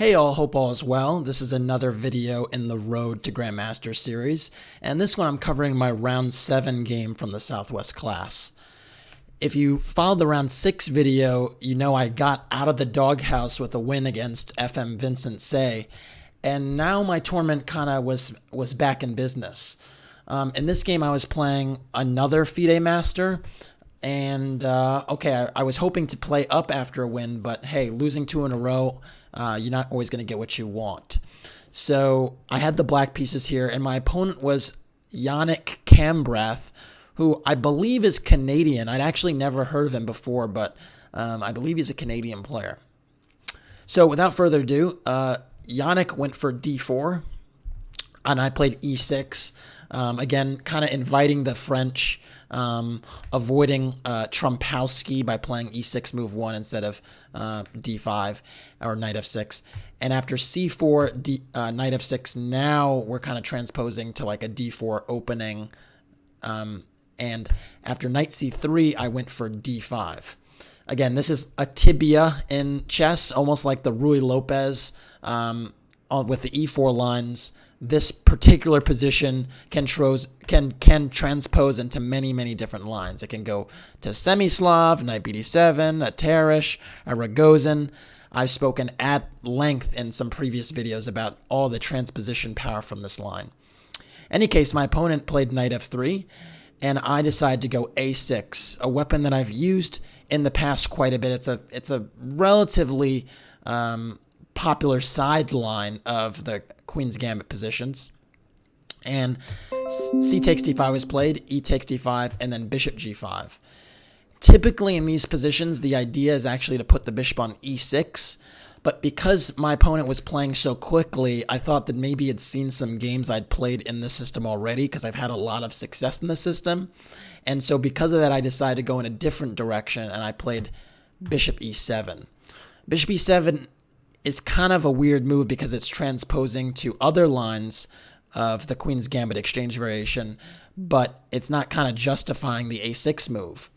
Hey all, hope all is well. This is another video in the Road to Grandmaster series, and this one I'm covering my round 7 game from the Southwest class. If you followed the round 6 video, you know I got out of the doghouse with a win against FM Vincent Say, and now my tournament kind of was back in business. In this game I was playing another FIDE Master, and I was hoping to play up after a win, but hey, losing 2 in a row, you're not always going to get what you want. So I had the black pieces here, and my opponent was Yannick Kambrath, who I believe is Canadian. I'd actually never heard of him before, but I believe he's a Canadian player. So without further ado, Yannick went for d4, and I played e6. Again, kind of inviting the French, avoiding Trumpowski by playing e6 move 1 instead of d5 or knight f6. And after c4, knight f6, now we're kind of transposing to like a d4 opening. And after knight c3, I went for d5. Again, this is a tibia in chess, almost like the Rui Lopez with the e4 lines. This particular position can transpose into many different lines. It can go to Semislav, knight bd7, a Teresh, a Rogozin. I've spoken at length in some previous videos about all the transposition power from this line. In any case, my opponent played knight f3, and I decided to go a6, a weapon that I've used in the past quite a bit. It's a relatively popular sideline of the Queen's Gambit positions. And c takes d5 was played, e takes d5, and then bishop g5. Typically in these positions, the idea is actually to put the bishop on e6, but because my opponent was playing so quickly, I thought that maybe he'd seen some games I'd played in this system already, because I've had a lot of success in the system. And so because of that, I decided to go in a different direction, and I played bishop e7. Bishop e7 is kind of a weird move because it's transposing to other lines of the Queen's Gambit exchange variation, but it's not kind of justifying the a6 move.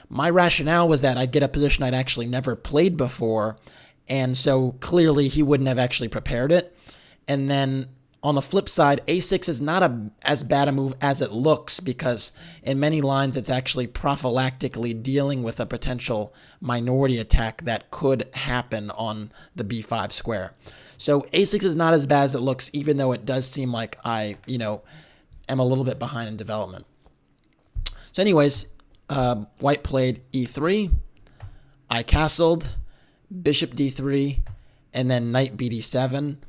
My rationale was that I'd get a position I'd actually never played before, and so clearly he wouldn't have actually prepared it. And then on the flip side, a6 is not as bad a move as it looks, because in many lines it's actually prophylactically dealing with a potential minority attack that could happen on the b5 square. So a6 is not as bad as it looks, even though it does seem like I, am a little bit behind in development. So anyways, white played e3, I castled, bishop d3, and then knight bd7.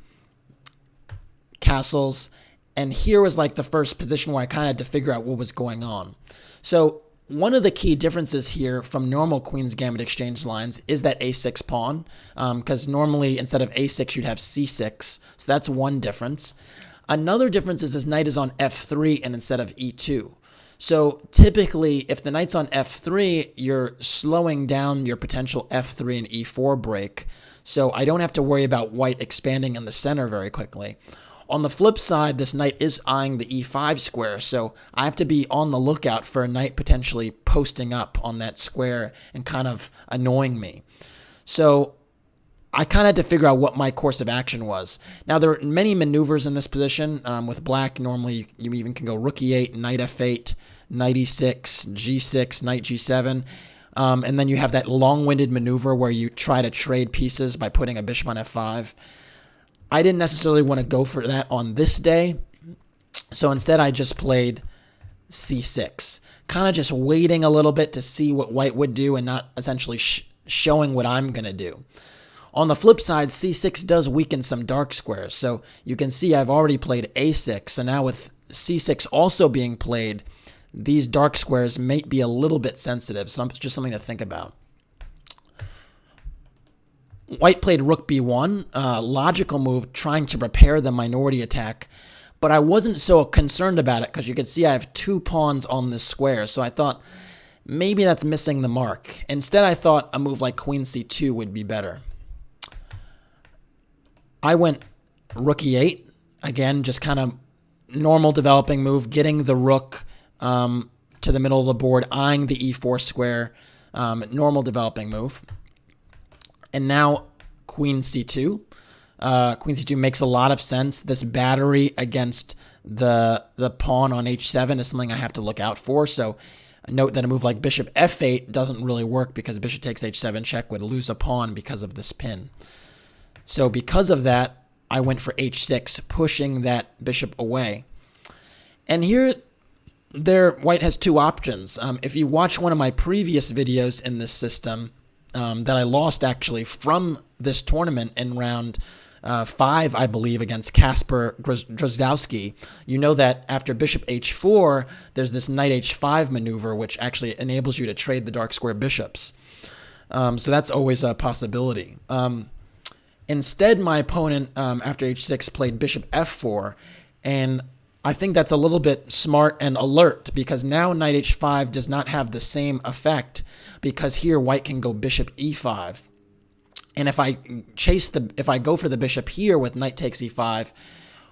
Castles, and here was like the first position where I kind of had to figure out what was going on. So one of the key differences here from normal Queen's Gambit exchange lines is that a6 pawn, because normally instead of a6 you'd have c6, so that's one difference. Another difference is this knight is on f3 and instead of e2. So typically if the knight's on f3, you're slowing down your potential f3 and e4 break, so I don't have to worry about white expanding in the center very quickly. On the flip side, this knight is eyeing the e5 square, so I have to be on the lookout for a knight potentially posting up on that square and kind of annoying me. So I kind of had to figure out what my course of action was. Now, there are many maneuvers in this position. With black, normally you even can go rook e8, knight f8, knight e6, g6, knight g7. And then you have that long-winded maneuver where you try to trade pieces by putting a bishop on f5. I didn't necessarily want to go for that on this day, so instead I just played c6, kind of just waiting a little bit to see what white would do and not essentially showing what I'm going to do. On the flip side, c6 does weaken some dark squares, so you can see I've already played a6, so now with c6 also being played, these dark squares may be a little bit sensitive, so it's just something to think about. White played rook b1, logical move, trying to prepare the minority attack, but I wasn't so concerned about it because you can see I have 2 pawns on this square, so I thought maybe that's missing the mark. Instead, I thought a move like queen c2 would be better. I went rook e8, again, just kind of normal developing move, getting the rook to the middle of the board, eyeing the e4 square, normal developing move. And now queen c2. Queen c2 makes a lot of sense. This battery against the pawn on h7 is something I have to look out for. So note that a move like bishop f8 doesn't really work because bishop takes h7 check would lose a pawn because of this pin. So because of that, I went for h6, pushing that bishop away. And here, white has two options. If you watch one of my previous videos in this system that I lost actually from this tournament in round 5, I believe, against Kasper Drozdowski, you know that after bishop h4, there's this knight h5 maneuver, which actually enables you to trade the dark square bishops. So that's always a possibility. Instead, my opponent, after h6, played bishop f4, and I think that's a little bit smart and alert, because now knight h5 does not have the same effect, because here white can go bishop e5. And if I go for the bishop here with knight takes e5,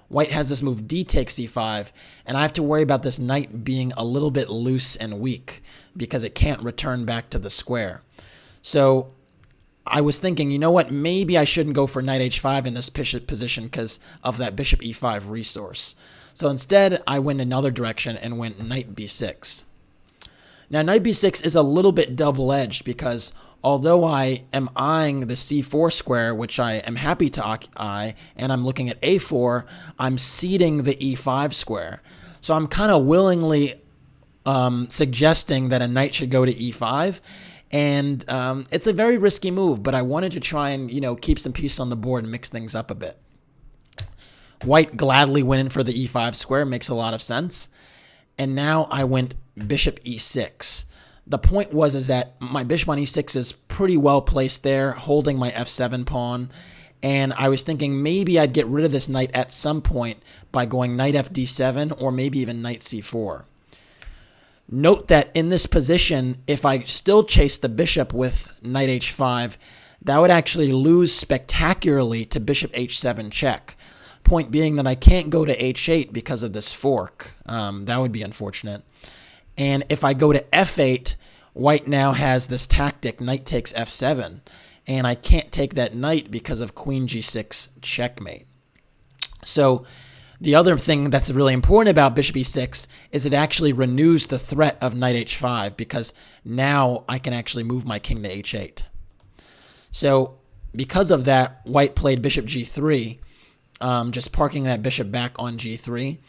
white has this move d takes e5, and I have to worry about this knight being a little bit loose and weak because it can't return back to the square. So I was thinking, you know what, maybe I shouldn't go for knight h5 in this position because of that bishop e5 resource. So instead, I went another direction and went knight b6. Now, knight b6 is a little bit double-edged because although I am eyeing the c4 square, which I am happy to eye, and I'm looking at a4, I'm ceding the e5 square. So I'm kind of willingly suggesting that a knight should go to e5, and it's a very risky move, but I wanted to try and, keep some peace on the board and mix things up a bit. White gladly went in for the e5 square, makes a lot of sense. And now I went bishop e6. The point is that my bishop on e6 is pretty well placed there, holding my f7 pawn. And I was thinking maybe I'd get rid of this knight at some point by going knight fd7 or maybe even knight c4. Note that in this position, if I still chase the bishop with knight h5, that would actually lose spectacularly to bishop h7 check. Point being that I can't go to h8 because of this fork. That would be unfortunate. And if I go to f8, white now has this tactic, knight takes f7. And I can't take that knight because of queen g6 checkmate. So the other thing that's really important about bishop e6 is it actually renews the threat of knight h5 because now I can actually move my king to h8. So because of that, white played bishop g3, just parking that bishop back on g3.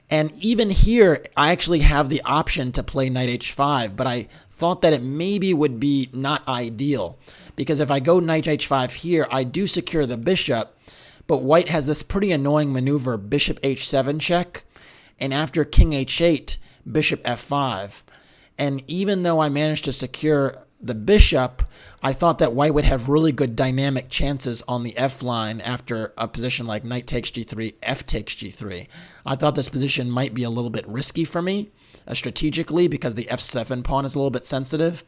And even here, I actually have the option to play knight h5, but I thought that it maybe would be not ideal, because if I go knight h5 here, I do secure the bishop, but white has this pretty annoying maneuver, bishop h7 check, and after king h8, bishop f5. And even though I managed to secure the bishop, I thought that white would have really good dynamic chances on the f line after a position like knight takes g3, f takes g3. I thought this position might be a little bit risky for me strategically because the f7 pawn is a little bit sensitive.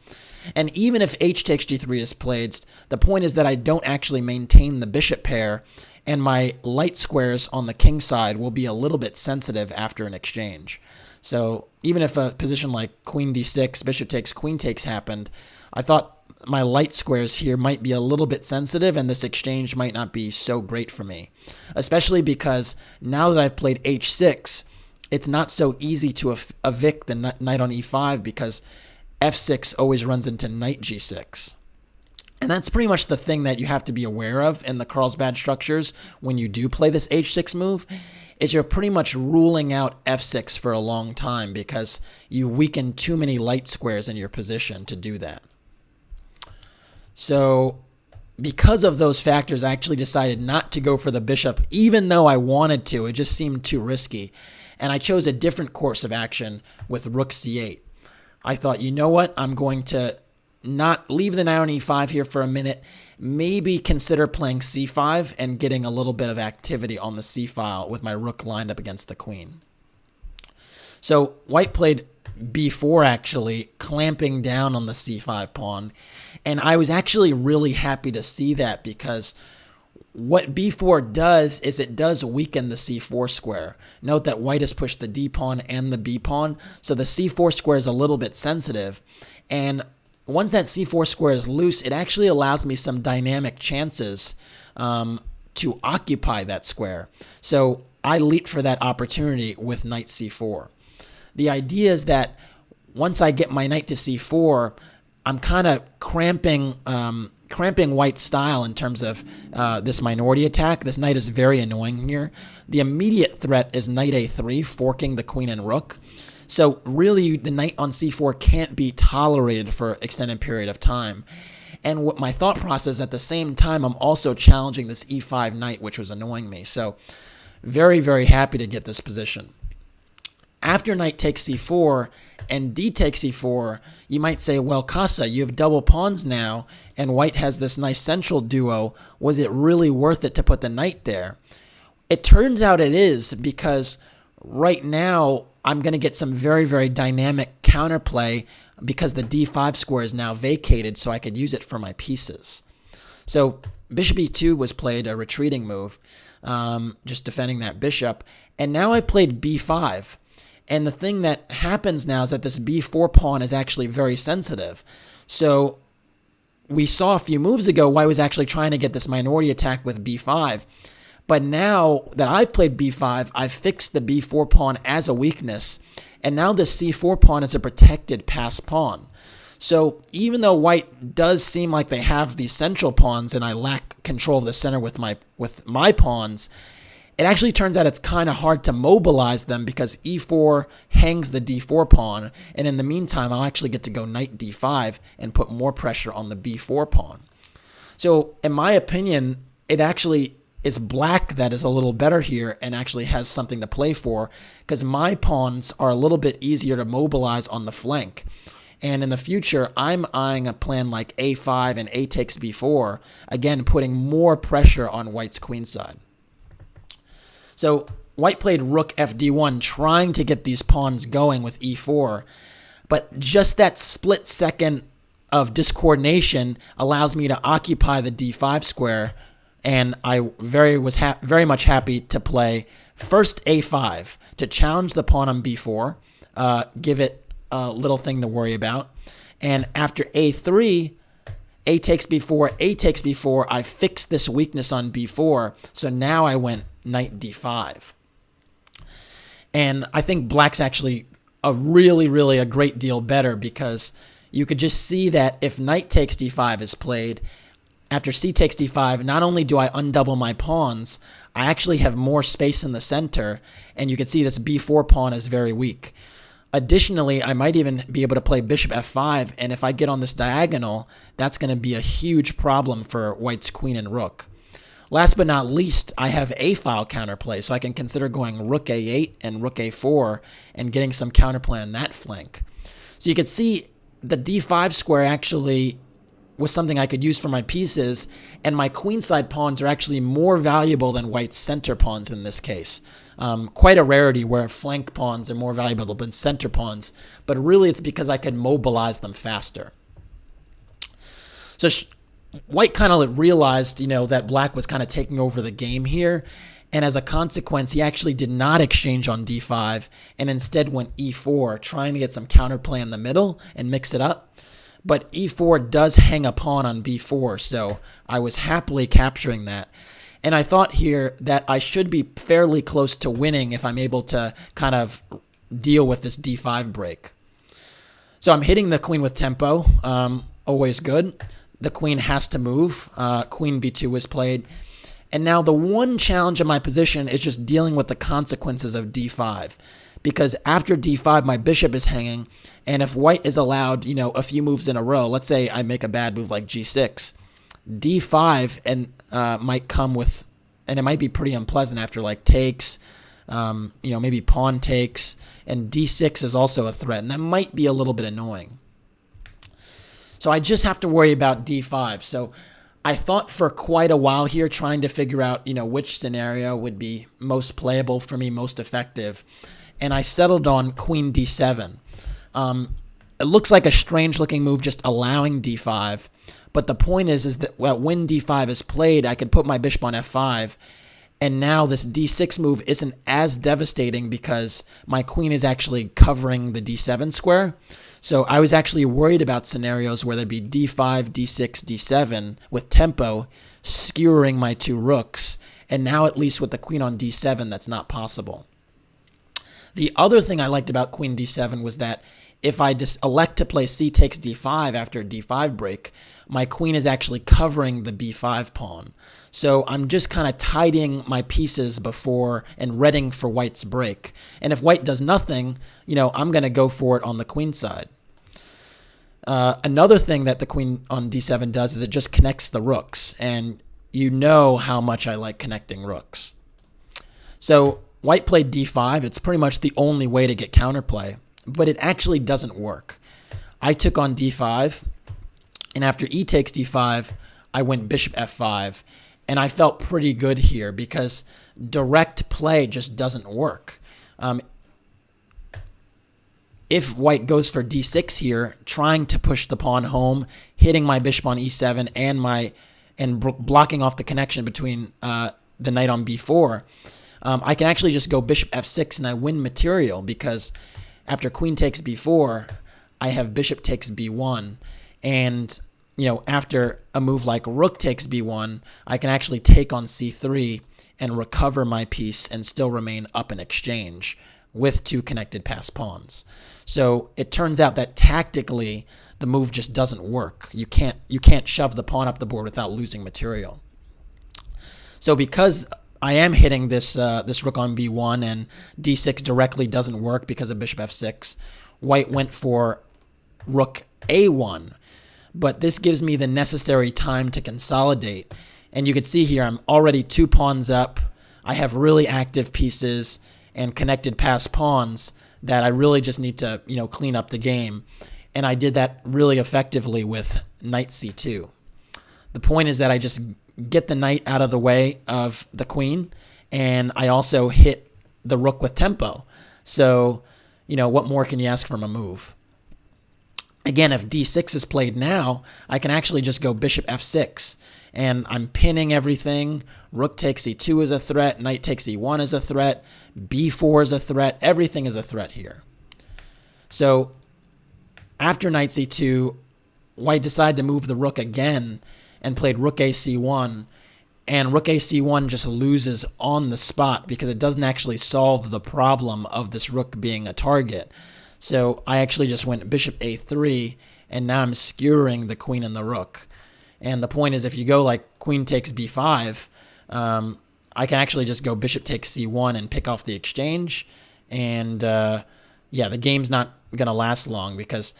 And even if h takes g3 is played, the point is that I don't actually maintain the bishop pair, and my light squares on the king side will be a little bit sensitive after an exchange. So even if a position like queen d6, bishop takes, queen takes happened, I thought my light squares here might be a little bit sensitive and this exchange might not be so great for me. Especially because now that I've played h6, it's not so easy to evict the knight on e5 because f6 always runs into knight g6. And that's pretty much the thing that you have to be aware of in the Carlsbad structures when you do play this h6 move, is you're pretty much ruling out f6 for a long time because you weaken too many light squares in your position to do that. So because of those factors, I actually decided not to go for the bishop, even though I wanted to. It just seemed too risky. And I chose a different course of action with rook c8. I thought, you know what? I'm going to not leave the knight on e5 here for a minute. Maybe consider playing c5 and getting a little bit of activity on the c file with my rook lined up against the queen. So white played b4 actually, clamping down on the c5 pawn. And I was actually really happy to see that because what b4 does is it does weaken the c4 square. Note that white has pushed the d pawn and the b pawn, so the c4 square is a little bit sensitive. And once that c4 square is loose, it actually allows me some dynamic chances to occupy that square. So I leaped for that opportunity with knight c4. The idea is that once I get my knight to c4, I'm kind of cramping White's style in terms of this minority attack. This knight is very annoying here. The immediate threat is knight a3, forking the queen and rook. So really, the knight on c4 can't be tolerated for an extended period of time. And what my thought process, at the same time, I'm also challenging this e5 knight, which was annoying me. So very, very happy to get this position. After knight takes c4 and d takes e4, you might say, well, Kassa, you have double pawns now, and White has this nice central duo. Was it really worth it to put the knight there? It turns out it is, because right now I'm going to get some very, very dynamic counterplay because the d5 square is now vacated, so I could use it for my pieces. So bishop e2 was played, a retreating move, just defending that bishop, and now I played b5. And the thing that happens now is that this b4 pawn is actually very sensitive. So we saw a few moves ago White was actually trying to get this minority attack with b5. But now that I've played b5, I've fixed the b4 pawn as a weakness. And now this c4 pawn is a protected pass pawn. So even though White does seem like they have these central pawns and I lack control of the center with my pawns, it actually turns out it's kind of hard to mobilize them because e4 hangs the d4 pawn, and in the meantime, I'll actually get to go knight d5 and put more pressure on the b4 pawn. So in my opinion, it actually is Black that is a little better here and actually has something to play for, because my pawns are a little bit easier to mobilize on the flank. And in the future, I'm eyeing a plan like a5 and a takes b4, again putting more pressure on White's queenside. So White played rook fd1, trying to get these pawns going with e4, but just that split second of discoordination allows me to occupy the d5 square, and I was very much happy to play first a5 to challenge the pawn on b4, give it a little thing to worry about, and after a3, a takes b4, a takes b4, I fixed this weakness on b4, so now I went knight d5. And I think Black's actually a great deal better, because you could just see that if knight takes d5 is played, after c takes d5, not only do I undouble my pawns, I actually have more space in the center, and you can see this b4 pawn is very weak. Additionally, I might even be able to play bishop f5, and if I get on this diagonal, that's going to be a huge problem for White's queen and rook. Last but not least, I have a-file counterplay, so I can consider going rook a8 and rook a4 and getting some counterplay on that flank. So you can see the d5 square actually was something I could use for my pieces, and my queenside pawns are actually more valuable than White's center pawns in this case. Quite a rarity where flank pawns are more valuable than center pawns, but really it's because I could mobilize them faster. So White kind of realized, that Black was kind of taking over the game here, and as a consequence, he actually did not exchange on d5 and instead went e4, trying to get some counterplay in the middle and mix it up. But e4 does hang a pawn on b4, so I was happily capturing that. And I thought here that I should be fairly close to winning if I'm able to kind of deal with this d5 break. So I'm hitting the queen with tempo, always good. The queen has to move. Queen b2 was played. And now the one challenge in my position is just dealing with the consequences of d5. Because after d5, my bishop is hanging. And if White is allowed, a few moves in a row, let's say I make a bad move like g6, d5 and might come with, and it might be pretty unpleasant after like takes, maybe pawn takes, and d6 is also a threat. And that might be a little bit annoying. So I just have to worry about d5. So I thought for quite a while here, trying to figure out, which scenario would be most playable for me, most effective. And I settled on queen d7. It looks like a strange looking move, just allowing d5. But the point is that when d5 is played, I can put my bishop on f5. And now this d6 move isn't as devastating because my queen is actually covering the d7 square. So I was actually worried about scenarios where there'd be d5, d6, d7 with tempo. skewering my two rooks. And now, at least with the queen on d7, that's not possible. The other thing I liked about queen d7 was that if I just elect to play c takes d5 after a d5 break, my queen is actually covering the b5 pawn. So I'm just kind of tidying my pieces before and readying for white's break. And if white does nothing, I'm going to go for it on the queen side. Another thing that the queen on d7 does is it just connects the rooks. And you know how much I like connecting rooks. So white played d5. It's pretty much the only way to get counterplay, but it actually doesn't work. I took on d5, and after e takes d5, I went bishop f5, and I felt pretty good here because direct play just doesn't work. If white goes for d6 here, trying to push the pawn home, hitting my bishop on e7 and blocking off the connection between the knight on b4, I can actually just go bishop f6 and I win material because after queen takes b4, I have bishop takes b1. And, after a move like rook takes b1, I can actually take on c3 and recover my piece and still remain up in exchange with two connected pass pawns. So it turns out that tactically, the move just doesn't work. You can't shove the pawn up the board without losing material. So because I am hitting this rook on b1 and d6 directly doesn't work because of bishop f6, white went for rook a1. But this gives me the necessary time to consolidate. And you can see here I'm already 2 pawns up. I have really active pieces and connected pass pawns that I really just need to clean up the game. And I did that really effectively with knight c2. The point is that I just get the knight out of the way of the queen, and I also hit the rook with tempo. So, what more can you ask from a move? Again, if d6 is played now, I can actually just go bishop f6, and I'm pinning everything. Rook takes e2 is a threat, knight takes e1 is a threat, b4 is a threat, everything is a threat here. So, after knight c2, white decided to move the rook again and played rook ac1, and rook ac1 just loses on the spot because it doesn't actually solve the problem of this rook being a target. So I actually just went bishop a3, and now I'm skewering the queen and the rook. And the point is, if you go like queen takes b5, I can actually just go bishop takes c1 and pick off the exchange. And the game's not going to last long because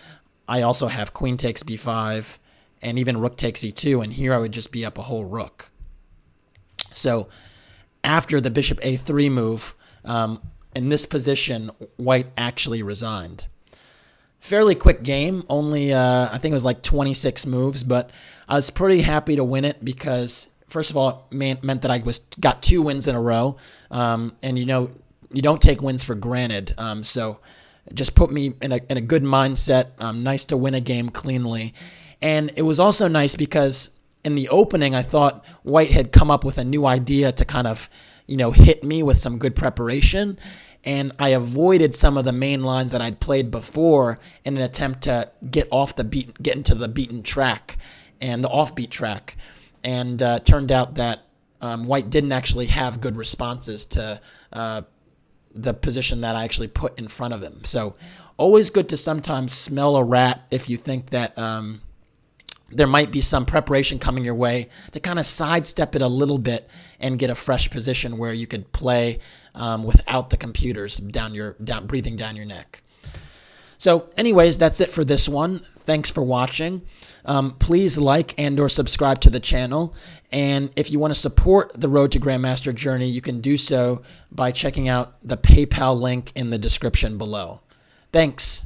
I also have queen takes b5 and even rook takes e2, and here I would just be up a whole rook. So after the bishop a3 move, in this position, white actually resigned. Fairly quick game, only I think it was like 26 moves, but I was pretty happy to win it because, first of all, it meant that I got 2 wins in a row, and you don't take wins for granted, so it just put me in a good mindset. Nice to win a game cleanly, and it was also nice because in the opening, I thought white had come up with a new idea to kind of hit me with some good preparation, and I avoided some of the main lines that I'd played before in an attempt to get into the beaten track and the offbeat track, and turned out that white didn't actually have good responses to the position that I actually put in front of him. So always good to sometimes smell a rat if you think that there might be some preparation coming your way to kind of sidestep it a little bit and get a fresh position where you could play without the computers breathing down your neck. So anyways, that's it for this one. Thanks for watching. Please like and or subscribe to the channel. And if you want to support the Road to Grandmaster journey, you can do so by checking out the PayPal link in the description below. Thanks.